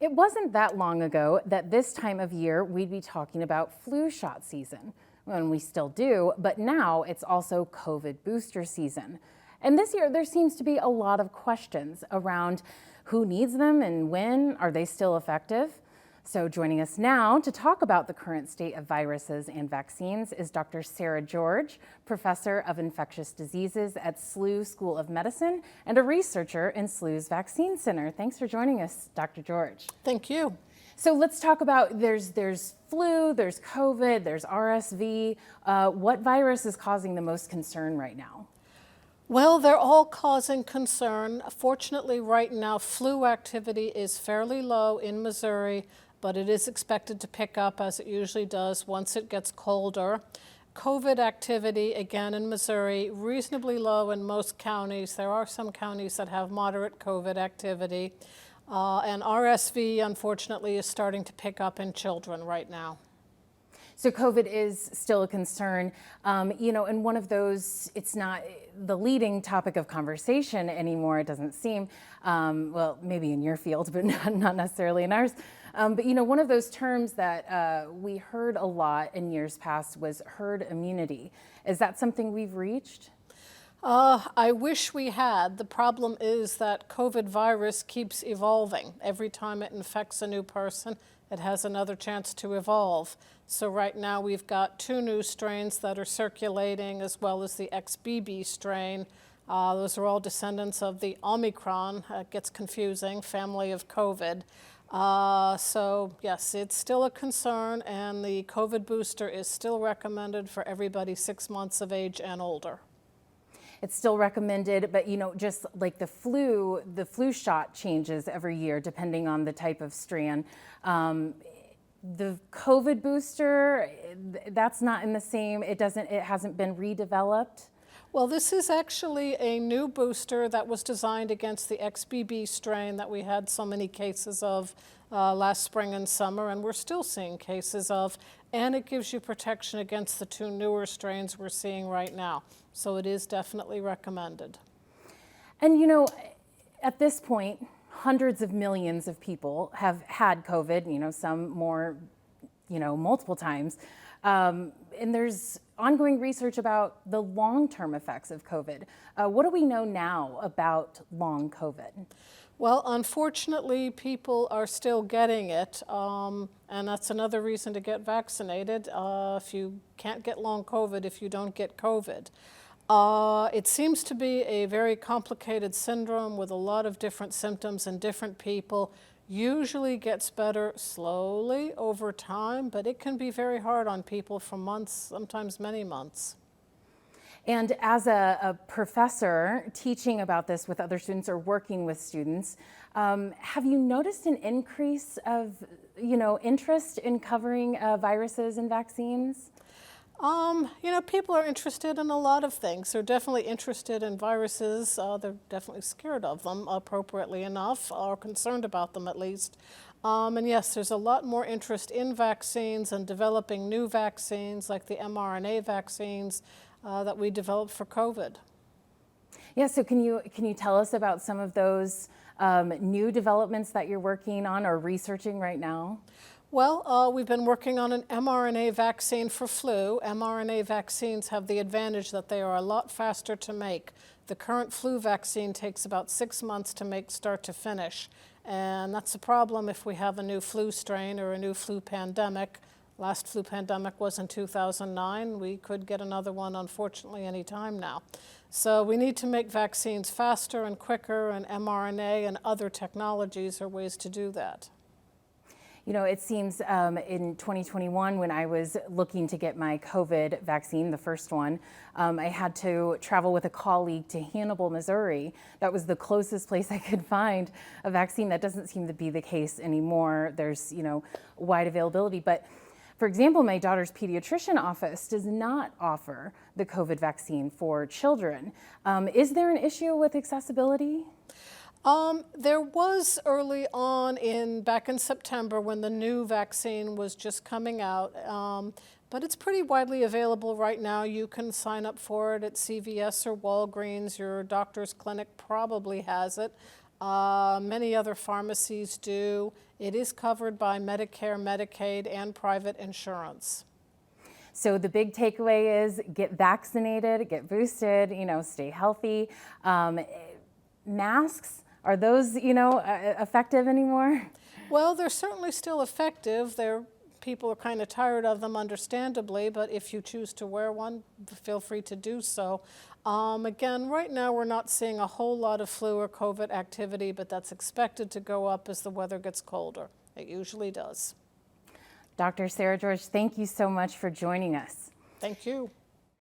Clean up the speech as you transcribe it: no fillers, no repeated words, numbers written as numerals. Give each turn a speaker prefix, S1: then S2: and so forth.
S1: It wasn't that long ago that this time of year we'd be talking about flu shot season, and we still do, but now it's also COVID booster season. And this year there seems to be a lot of questions around who needs them and when. Are they still effective? So joining us now to talk about the current state of viruses and vaccines is Dr. Sarah George, professor of infectious diseases at SLU School of Medicine and a researcher in SLU's Vaccine Center. Thanks for joining us, Dr. George.
S2: Thank you.
S1: So let's talk about, there's flu, there's COVID, there's RSV. What virus is causing the most concern right now?
S2: Well, they're all causing concern. Fortunately, right now, flu activity is fairly low in Missouri, but it is expected to pick up as it usually does once it gets colder. COVID activity, again in Missouri, reasonably low in most counties. There are some counties that have moderate COVID activity. And RSV, unfortunately, is starting to pick up in children right now.
S1: So COVID is still a concern, and one of those, it's not the leading topic of conversation anymore, it doesn't seem, well, maybe in your field, but not necessarily in ours. But one of those terms that we heard a lot in years past was herd immunity. Is that something we've reached?
S2: I wish we had. The problem is that COVID virus keeps evolving. Every time it infects a new person, it has another chance to evolve. So right now we've got 2 new strains that are circulating, as well as the XBB strain. Those are all descendants of the Omicron, it gets confusing, family of COVID. So yes, it's still a concern, and the COVID booster is still recommended for everybody 6 months of age and older.
S1: It's still recommended, but just like the flu shot changes every year depending on the type of strain. The COVID booster, that's not in the same, it hasn't been redeveloped.
S2: Well, this is actually a new booster that was designed against the XBB strain that we had so many cases of last spring and summer, and we're still seeing cases of, and it gives you protection against the 2 newer strains we're seeing right now. So it is definitely recommended.
S1: And at this point, hundreds of millions of people have had COVID, some more, multiple times. And there's ongoing research about the long-term effects of COVID. What do we know now about long COVID?
S2: Well, unfortunately, people are still getting it, and that's another reason to get vaccinated. If you can't get long COVID, if you don't get COVID. It seems to be a very complicated syndrome with a lot of different symptoms in different people. Usually gets better slowly over time, but it can be very hard on people for months, sometimes many months.
S1: And as a professor teaching about this with other students or working with students, have you noticed an increase of interest in covering viruses and vaccines?
S2: People are interested in a lot of things. They're definitely interested in viruses. They're definitely scared of them, appropriately enough, or concerned about them at least. And yes, there's a lot more interest in vaccines and developing new vaccines like the mRNA vaccines that we developed for COVID.
S1: Yeah, so can you tell us about some of those new developments that you're working on or researching right now?
S2: Well, we've been working on an mRNA vaccine for flu. mRNA vaccines have the advantage that they are a lot faster to make. The current flu vaccine takes about 6 months to make start to finish. And that's a problem if we have a new flu strain or a new flu pandemic. Last flu pandemic was in 2009. We could get another one, unfortunately, any time now. So we need to make vaccines faster and quicker, and mRNA and other technologies are ways to do that.
S1: It seems in 2021, when I was looking to get my COVID vaccine, the first one, I had to travel with a colleague to Hannibal, Missouri. That was the closest place I could find a vaccine. That doesn't seem to be the case anymore. There's, wide availability. But for example, my daughter's pediatrician office does not offer the COVID vaccine for children. Is there an issue with accessibility?
S2: There was early on back in September when the new vaccine was just coming out, but it's pretty widely available right now. You can sign up for it at CVS or Walgreens. Your doctor's clinic probably has it. Many other pharmacies do. It is covered by Medicare, Medicaid, and private insurance.
S1: So the big takeaway is get vaccinated, get boosted, stay healthy. Masks, are those, effective anymore?
S2: Well, they're certainly still effective. People are kind of tired of them, understandably, but if you choose to wear one, feel free to do so. Again, right now we're not seeing a whole lot of flu or COVID activity, but that's expected to go up as the weather gets colder. It usually does.
S1: Dr. Sarah George, thank you so much for joining us.
S2: Thank you.